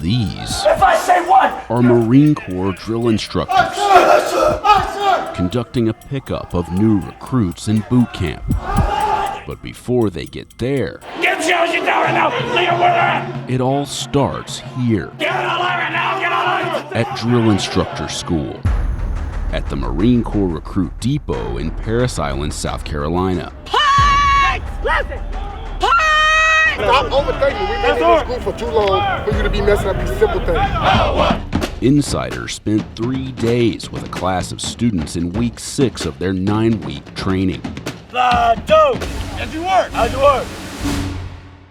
These If I say what? are Marine Corps drill instructors conducting a pickup of new recruits in boot camp. But before they get there, Get down right now! Leave them where they're at! it all starts here Get on right now! Get on! at Drill Instructor School at the Marine Corps Recruit Depot in Parris Island, South Carolina. Listen! Stop overthinking. We've been in this school for too long for you to be messing up these simple things. Insiders spent 3 days with a class of students in week 6 of their 9-week training. How'd you work?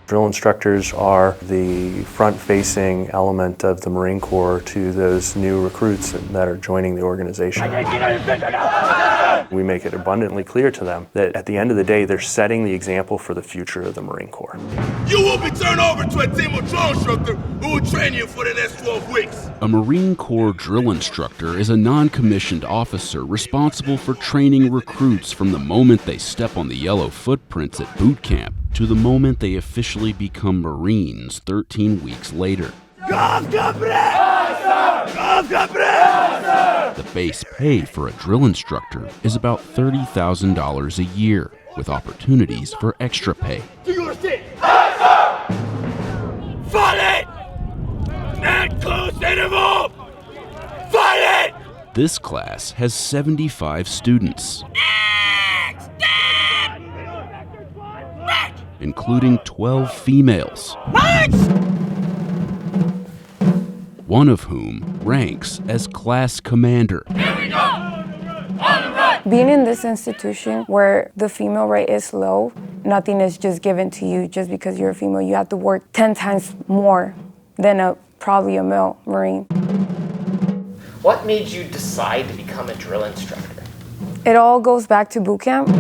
Drill instructors are the front-facing element of the Marine Corps to those new recruits that are joining the organization. We make it abundantly clear to them that at the end of the day, they're setting the example for the future of the Marine Corps. You will be turned over to a team of drill instructors who will train you for the next 12 weeks. A Marine Corps drill instructor is a non-commissioned officer responsible for training recruits from the moment they step on the yellow footprints at boot camp to the moment they officially become Marines 13 weeks later. The base pay for a drill instructor is about $30,000 a year, with opportunities for extra pay. Do you understand? Fight it! And close interval! Fight it! This class has 75 students, including 12 females, one of whom ranks as class commander. Being in this institution where the female rate is low, nothing is just given to you just because you're a female. You have to work 10 times more than probably a male Marine. What made you decide to become a drill instructor? It all goes back to boot camp.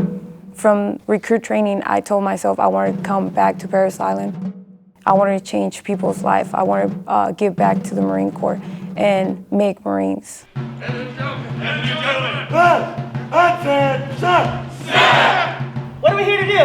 From recruit training, I told myself I wanted to come back to Parris Island. I wanted to change people's life. I wanted to give back to the Marine Corps and make Marines. What are we here to do?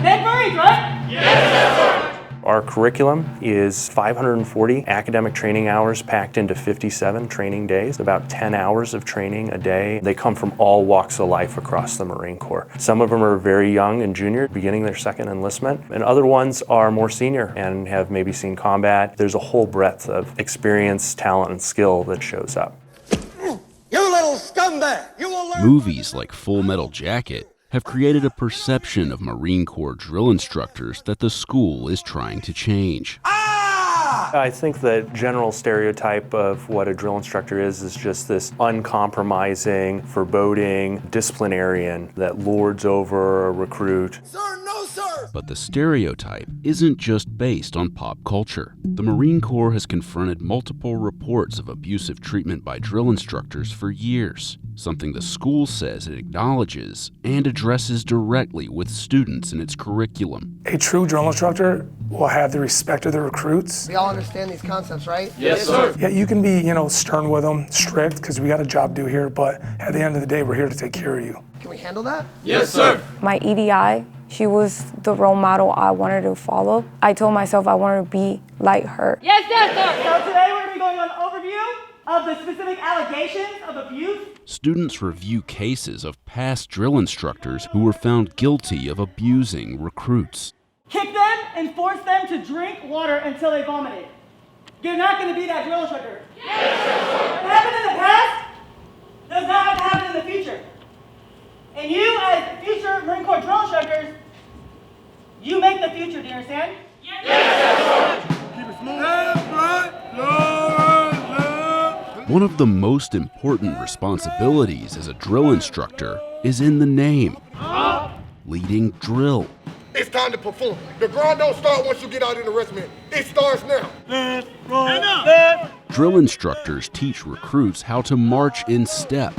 Make Marines, right? Yes, sir. Our curriculum is 540 academic training hours packed into 57 training days, about 10 hours of training a day. They come from all walks of life across the Marine Corps. Some of them are very young and junior, beginning their second enlistment, and other ones are more senior and have maybe seen combat. There's a whole breadth of experience, talent, and skill that shows up. You little scumbag! You will learn! Movies like Full Metal Jacket have created a perception of Marine Corps drill instructors that the school is trying to change. I think the general stereotype of what a drill instructor is just this uncompromising, foreboding disciplinarian that lords over a recruit. Sir, no, sir! But the stereotype isn't just based on pop culture. The Marine Corps has confronted multiple reports of abusive treatment by drill instructors for years, something the school says it acknowledges and addresses directly with students in its curriculum. A true drill instructor will have the respect of the recruits. We all understand these concepts, right? Yes, sir. Yeah, you can be, stern with them, strict, because we got a job to do here, but at the end of the day, we're here to take care of you. Can we handle that? Yes, sir. My EDI, she was the role model I wanted to follow. I told myself I wanted to be like her. Yes, sir. So today we're going to be going on an overview of the specific allegations of abuse. Students review cases of past drill instructors who were found guilty of abusing recruits. Kick them and force them to drink water until they vomited. You're not going to be that drill instructor. Yes, what happened in the past does not have to happen in the future. And you, as future Marine Corps drill instructors, you make the future. Do you understand? Yes, Keep it smooth. Left, right, left. One of the most important responsibilities as a drill instructor is in the name: leading drill. It's time to perform. The grind don't start once you get out in the regiment. It starts now. Left, right, left. Drill instructors teach recruits how to march in step,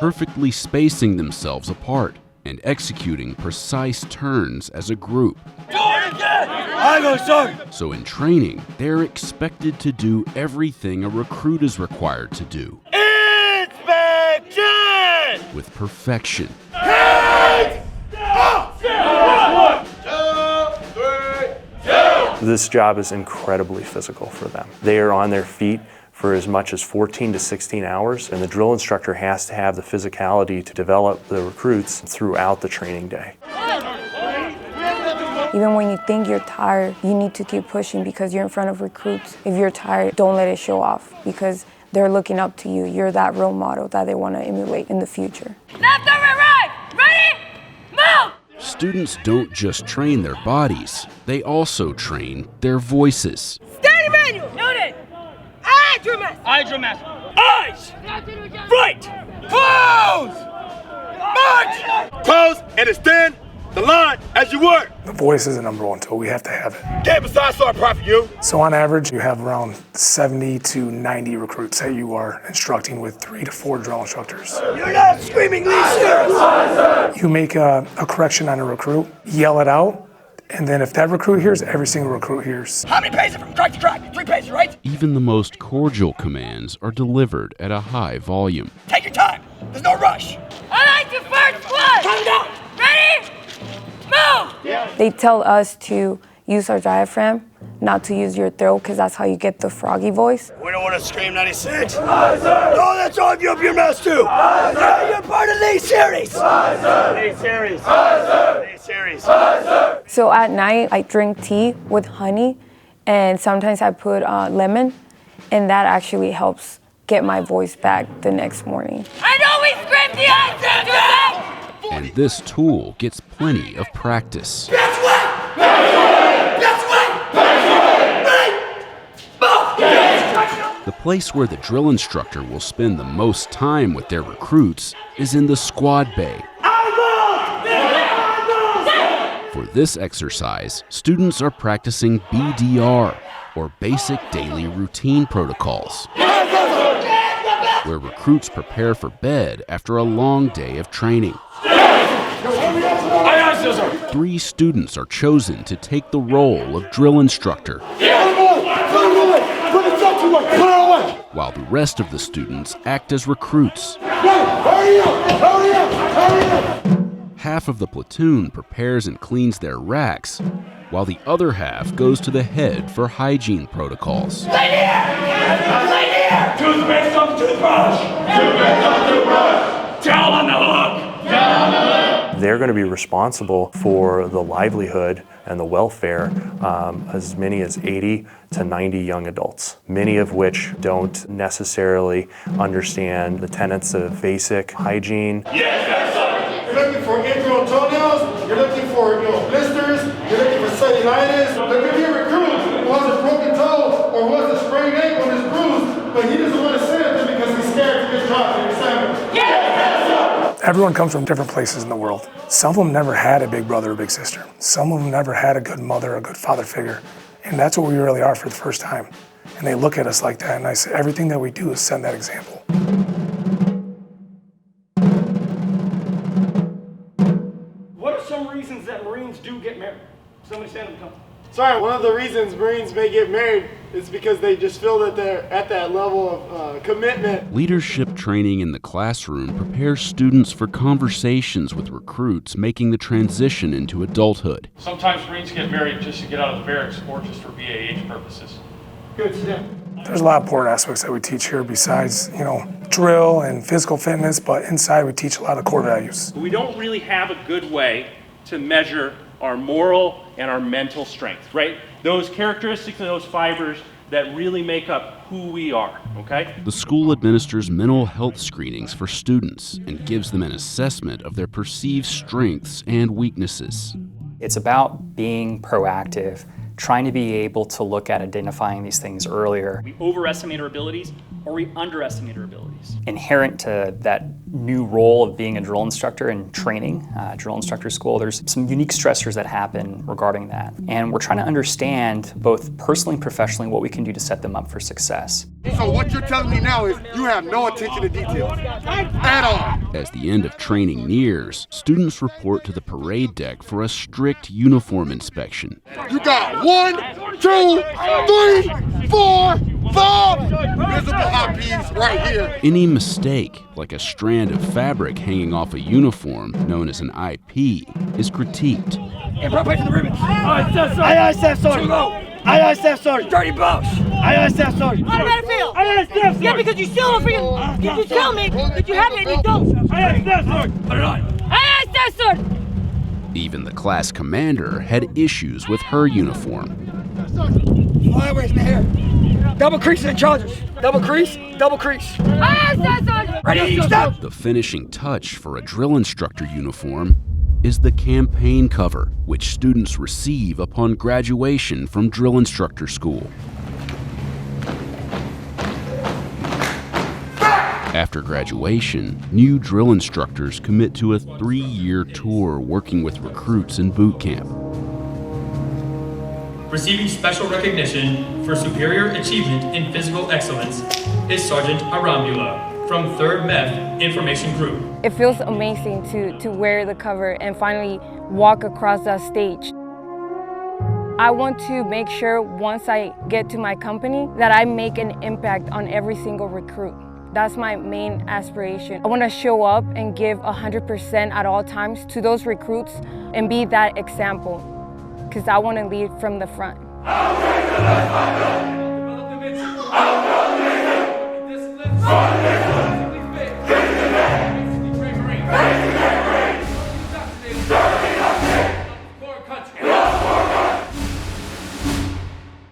perfectly spacing themselves apart and executing precise turns as a group. Do it again! I go, sir! So in training, they're expected to do everything a recruit is required to do. Inspection! With perfection. Hands up! 1, 2, 3, 2. This job is incredibly physical for them. They are on their feet for as much as 14 to 16 hours, and the drill instructor has to have the physicality to develop the recruits throughout the training day. Even when you think you're tired, you need to keep pushing because you're in front of recruits. If you're tired, don't let it show off because they're looking up to you. You're that role model that they want to emulate in the future. Left over, right! Ready? Move! Students don't just train their bodies, they also train their voices. Steady manual! Noted! Eye drill master! Eye drill master! Eyes! Right! Close! March! Close and extend the line as you work. The voice is the number one tool. We have to have it. Get beside so I profit you. So on average, you have around 70 to 90 recruits that you are instructing with 3 to 4 drill instructors. You're not screaming Lee serious. You make a correction on a recruit, yell it out, and then if that recruit hears, every single recruit hears. How many paces from track to track? 3 paces, right? Even the most cordial commands are delivered at a high volume. Take your time. There's no rush. I like the first one! Calm down. Ready? Move! They tell us to use our diaphragm, not to use your throat because that's how you get the froggy voice. We don't want to scream 96. Aye, sir. No, that's on you up your mouth too. Aye, sir. You're part of Lee series. Aye, sir. Lee series. Aye, sir. Lee series. Aye, sir. So at night, I drink tea with honey, and sometimes I put lemon, and that actually helps get my voice back the next morning. I know we screamed the answer! And this tool gets plenty of practice. That's what! That's what! Move! The place where the drill instructor will spend the most time with their recruits is in the squad bay. For this exercise, students are practicing BDR, or Basic Daily Routine Protocols, where recruits prepare for bed after a long day of training. 3 students are chosen to take the role of drill instructor, while the rest of the students act as recruits. Half of the platoon prepares and cleans their racks, while the other half goes to the head for hygiene protocols. Toothpaste on the toothbrush! Toothpaste on the toothbrush! Towel on the hook! Towel on the hook! They're going to be responsible for the livelihood and the welfare as many as 80 to 90 young adults, many of which don't necessarily understand the tenets of basic hygiene. Yes, sir. You're looking for ingrown toenails, you're looking for blisters, you're looking for cellulitis. There could be a recruit who has a broken toe or who has a sprained ankle and is bruised, but he doesn't want to send it to because he's scared to get dropped in the assignment. Everyone comes from different places in the world. Some of them never had a big brother or big sister. Some of them never had a good mother or a good father figure. And that's what we really are for the first time. And they look at us like that, and I say everything that we do is set that example. What are some reasons that Marines do get married? Somebody stand up and come. Sorry, one of the reasons Marines may get married is because they just feel that they're at that level of commitment. Leadership training in the classroom prepares students for conversations with recruits making the transition into adulthood. Sometimes Marines get married just to get out of the barracks or just for BAH purposes. Good, sit down. There's a lot of important aspects that we teach here besides, drill and physical fitness, but inside we teach a lot of core values. We don't really have a good way to measure our moral and our mental strength, right? Those characteristics and those fibers that really make up who we are, okay? The school administers mental health screenings for students and gives them an assessment of their perceived strengths and weaknesses. It's about being proactive, trying to be able to look at identifying these things earlier. We overestimate our abilities or we underestimate our abilities. Inherent to that new role of being a drill instructor and training, Drill Instructor School, there's some unique stressors that happen regarding that. And we're trying to understand both personally and professionally what we can do to set them up for success. So what you're telling me now is you have no attention to detail at all. As the end of training nears, students report to the parade deck for a strict uniform inspection. You got 1, 2, 3, 4, visible eyepiece right here. Any mistake, like a strand of fabric hanging off a uniform known as an IP, is critiqued. Appropriate to the ribbons. Aye, Staff Sergeant. Aye, Staff Sergeant. Dirty boss. Aye, Staff Sergeant. How did it feel? Aye, Staff Sergeant. Yeah, because you still don't freaking. You tell me that you have it and you don't. Aye, Staff Sergeant. Put it on. Aye, Staff Sergeant. Even the class commander had issues with her uniform. Flyaways in the hair. Double creases and chargers. Double crease, double crease. Aye, Staff Sergeant. Ready, stop. The finishing touch for a drill instructor uniform is the campaign cover, which students receive upon graduation from Drill Instructor School. After graduation, new drill instructors commit to a 3-year tour working with recruits in boot camp. Receiving special recognition for superior achievement in physical excellence is Sergeant Arambula from 3rd MEF Information Group. It feels amazing to wear the cover and finally walk across that stage. I want to make sure once I get to my company that I make an impact on every single recruit. That's my main aspiration. I want to show up and give 100% at all times to those recruits and be that example, because I want to lead from the front. I'll